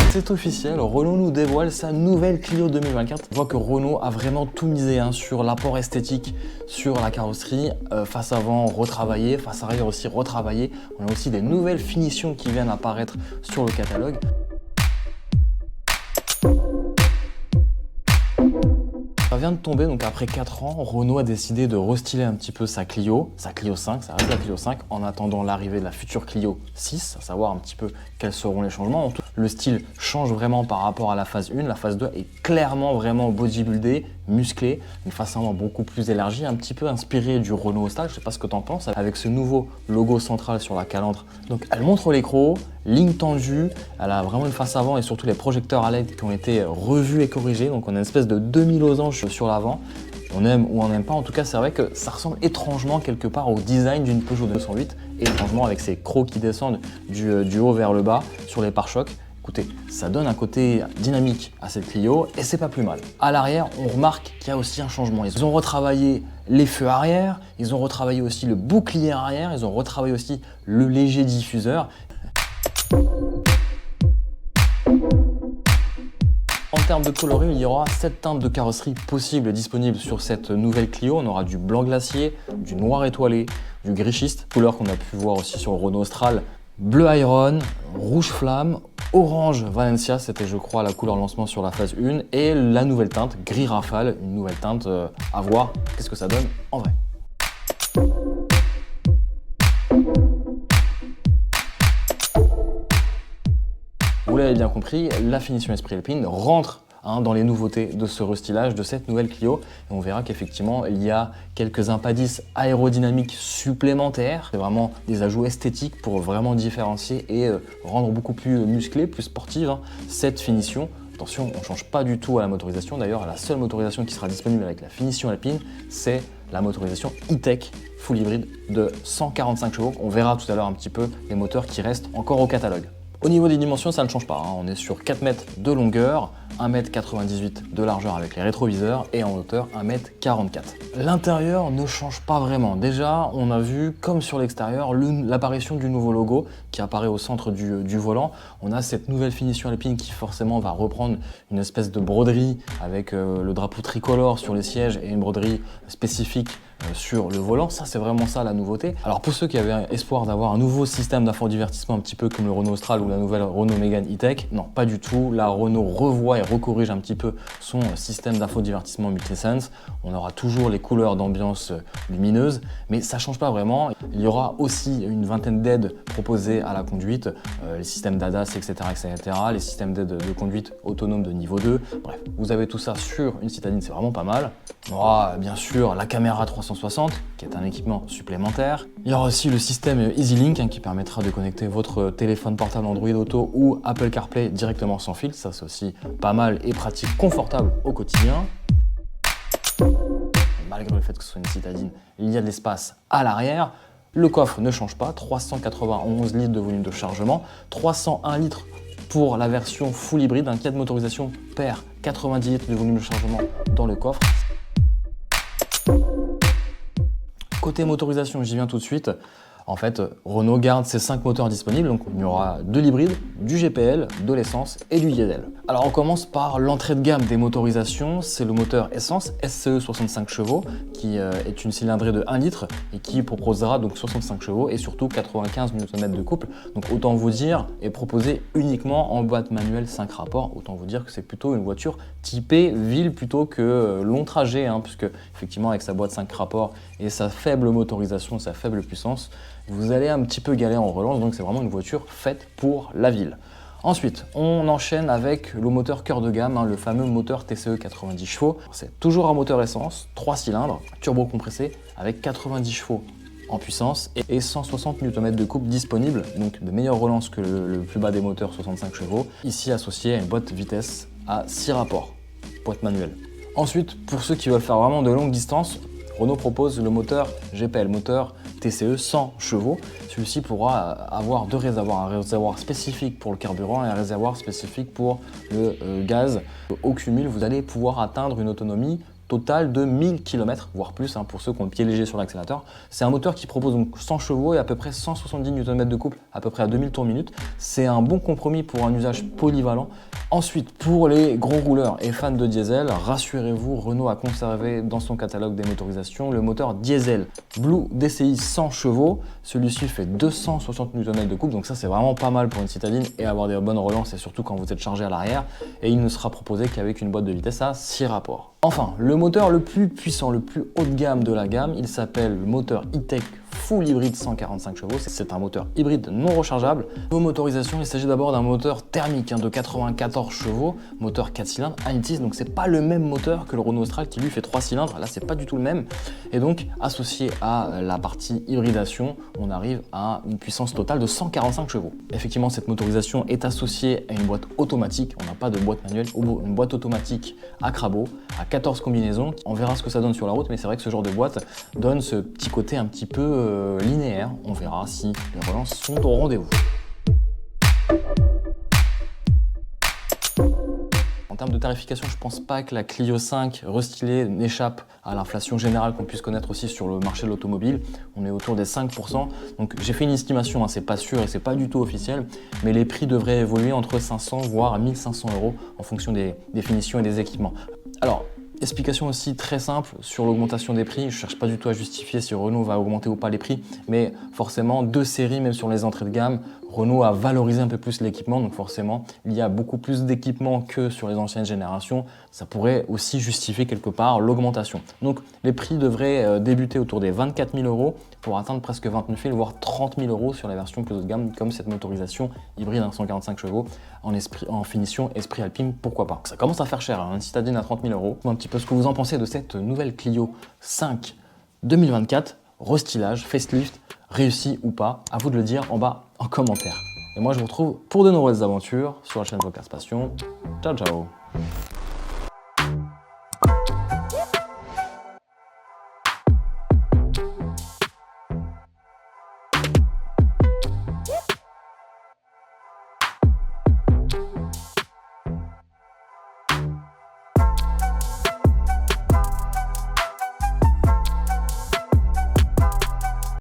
C'est officiel, Renault nous dévoile sa nouvelle Clio 2024. On voit que Renault a vraiment tout misé sur l'apport esthétique, sur la carrosserie, face avant retravaillé, face arrière aussi retravaillé. On a aussi des nouvelles finitions qui viennent apparaître sur le catalogue. Ça vient de tomber, donc après 4 ans, Renault a décidé de restyler un petit peu sa Clio 5, ça reste la Clio 5, en attendant l'arrivée de la future Clio 6, à savoir un petit peu quels seront les changements. Le style change vraiment par rapport à la phase 1, la phase 2 est clairement vraiment bodybuildée, musclée, une face avant beaucoup plus élargie, un petit peu inspirée du Renault Austral, je sais pas ce que tu en penses, avec ce nouveau logo central sur la calandre. Donc elle montre l'écran, ligne tendue, elle a vraiment une face avant et surtout les projecteurs à LED qui ont été revus et corrigés, donc on a une espèce de demi-losange sur l'avant. On aime ou on n'aime pas, en tout cas c'est vrai que ça ressemble étrangement quelque part au design d'une Peugeot 208, étrangement avec ces crocs qui descendent du haut vers le bas sur les pare-chocs. Écoutez, ça donne un côté dynamique à cette Clio et c'est pas plus mal. À l'arrière, on remarque qu'il y a aussi un changement. Ils ont retravaillé les feux arrière, ils ont retravaillé aussi le bouclier arrière, ils ont retravaillé aussi le léger diffuseur. En termes de coloris, il y aura 7 teintes de carrosserie possibles et disponibles sur cette nouvelle Clio. On aura du blanc glacier, du noir étoilé, du gris schiste, couleur qu'on a pu voir aussi sur le Renault Austral, bleu Iron, rouge flamme, orange Valencia, c'était je crois la couleur lancement sur la phase 1, et la nouvelle teinte gris rafale, une nouvelle teinte à voir qu'est-ce que ça donne en vrai. Vous l'avez bien compris, la finition Esprit Alpine rentre dans les nouveautés de ce restylage de cette nouvelle Clio. Et on verra qu'effectivement, il y a quelques impadis aérodynamiques supplémentaires. C'est vraiment des ajouts esthétiques pour vraiment différencier et rendre beaucoup plus musclée, plus sportive cette finition. Attention, on ne change pas du tout à la motorisation. D'ailleurs, la seule motorisation qui sera disponible avec la finition Alpine, c'est la motorisation E-Tech full hybride de 145 chevaux. On verra tout à l'heure un petit peu les moteurs qui restent encore au catalogue. Au niveau des dimensions, ça ne change pas. On est sur 4 mètres de longueur, 1,98 m de largeur avec les rétroviseurs et en hauteur 1,44 m. L'intérieur ne change pas vraiment. Déjà, on a vu, comme sur l'extérieur, l'apparition du nouveau logo qui apparaît au centre du volant. On a cette nouvelle finition Alpine qui forcément va reprendre une espèce de broderie avec le drapeau tricolore sur les sièges et une broderie spécifique sur le volant. Ça, c'est vraiment ça la nouveauté. Alors pour ceux qui avaient espoir d'avoir un nouveau système d'infodivertissement un petit peu comme le Renault Austral ou la nouvelle Renault Mégane E-Tech, non, pas du tout. La Renault revoit et recorrige un petit peu son système d'infodivertissement Multisense. On aura toujours les couleurs d'ambiance lumineuses, mais ça change pas vraiment. Il y aura aussi une vingtaine d'aides proposées à la conduite, les systèmes d'ADAS, etc., les systèmes d'aide de conduite autonome de niveau 2. Bref, vous avez tout ça sur une citadine, c'est vraiment pas mal. On aura bien sûr la caméra 360, qui est un équipement supplémentaire. Il y aura aussi le système EasyLink qui permettra de connecter votre téléphone portable Android Auto ou Apple CarPlay directement sans fil. Ça, c'est aussi pas mal et pratique, confortable au quotidien. Malgré le fait que ce soit une citadine, il y a de l'espace à l'arrière. Le coffre ne change pas, 391 litres de volume de chargement, 301 litres pour la version full hybride. Un 4 motorisation perd 90 litres de volume de chargement dans le coffre. Côté motorisation, j'y viens tout de suite. En fait, Renault garde ses 5 moteurs disponibles, donc il y aura de l'hybride, du GPL, de l'essence et du diesel. Alors on commence par l'entrée de gamme des motorisations, c'est le moteur essence SCE 65 chevaux qui est une cylindrée de 1 litre et qui proposera donc 65 chevaux et surtout 95 Nm de couple. Donc autant vous dire, est proposé uniquement en boîte manuelle 5 rapports, autant vous dire que c'est plutôt une voiture typée ville plutôt que long trajet, puisque effectivement avec sa boîte 5 rapports et sa faible motorisation, sa faible puissance, vous allez un petit peu galérer en relance, donc c'est vraiment une voiture faite pour la ville. Ensuite, on enchaîne avec le moteur cœur de gamme, le fameux moteur TCE 90 chevaux. C'est toujours un moteur essence, 3 cylindres, turbo compressé, avec 90 chevaux en puissance et 160 Nm de couple disponible, donc de meilleure relance que le plus bas des moteurs 65 chevaux, ici associé à une boîte vitesse à 6 rapports, boîte manuelle. Ensuite, pour ceux qui veulent faire vraiment de longues distances, Renault propose le moteur GPL, moteur TCE 100 chevaux. Celui-ci pourra avoir 2 réservoirs, un réservoir spécifique pour le carburant et un réservoir spécifique pour le gaz. Au cumul, vous allez pouvoir atteindre une autonomie total de 1000 km, voire plus pour ceux qui ont le pied léger sur l'accélérateur. C'est un moteur qui propose donc 100 chevaux et à peu près 170 Nm de couple, à peu près à 2000 tours minute. C'est un bon compromis pour un usage polyvalent. Ensuite, pour les gros rouleurs et fans de diesel, rassurez-vous, Renault a conservé dans son catalogue des motorisations le moteur diesel Blue DCI 100 chevaux. Celui-ci fait 260 Nm de couple, donc ça c'est vraiment pas mal pour une citadine et avoir des bonnes relances et surtout quand vous êtes chargé à l'arrière. Et il ne sera proposé qu'avec une boîte de vitesse à 6 rapports. Enfin, le moteur le plus puissant, le plus haut de gamme de la gamme, il s'appelle le moteur E-Tech Full Hybride 145 chevaux. C'est un moteur hybride non rechargeable. Aux motorisations, il s'agit d'abord d'un moteur thermique de 94 chevaux, moteur 4 cylindres, 1.6, donc c'est pas le même moteur que le Renault Austral qui lui fait 3 cylindres. Là, c'est pas du tout le même. Et donc, associé à la partie hybridation, on arrive à une puissance totale de 145 chevaux. Effectivement, cette motorisation est associée à une boîte automatique. On n'a pas de boîte manuelle, une boîte automatique à crabot, à 14 combinaisons. On verra ce que ça donne sur la route, mais c'est vrai que ce genre de boîte donne ce petit côté un petit peu linéaire. On verra si les relances sont au rendez-vous. En termes de tarification, je ne pense pas que la Clio 5 restylée n'échappe à l'inflation générale qu'on puisse connaître aussi sur le marché de l'automobile. On est autour des 5%. Donc j'ai fait une estimation, c'est pas sûr et c'est pas du tout officiel, mais les prix devraient évoluer entre 500 voire 1500 € en fonction des finitions et des équipements. Alors, explication aussi très simple sur l'augmentation des prix. Je ne cherche pas du tout à justifier si Renault va augmenter ou pas les prix, mais forcément, deux séries, même sur les entrées de gamme, Renault a valorisé un peu plus l'équipement, donc forcément, il y a beaucoup plus d'équipements que sur les anciennes générations. Ça pourrait aussi justifier quelque part l'augmentation. Donc, les prix devraient débuter autour des 24 000 € pour atteindre presque 29 000, voire 30 000 € sur la version plus haut de gamme, comme cette motorisation hybride 145 chevaux en finition Esprit Alpine, pourquoi pas. Ça commence à faire cher, une citadine à 30 000 €. Un petit peu ce que vous en pensez de cette nouvelle Clio 5 2024, restylage, facelift, réussi ou pas, à vous de le dire en bas en commentaire. Et moi je vous retrouve pour de nouvelles aventures sur la chaîne Podcast Passion. Ciao ciao.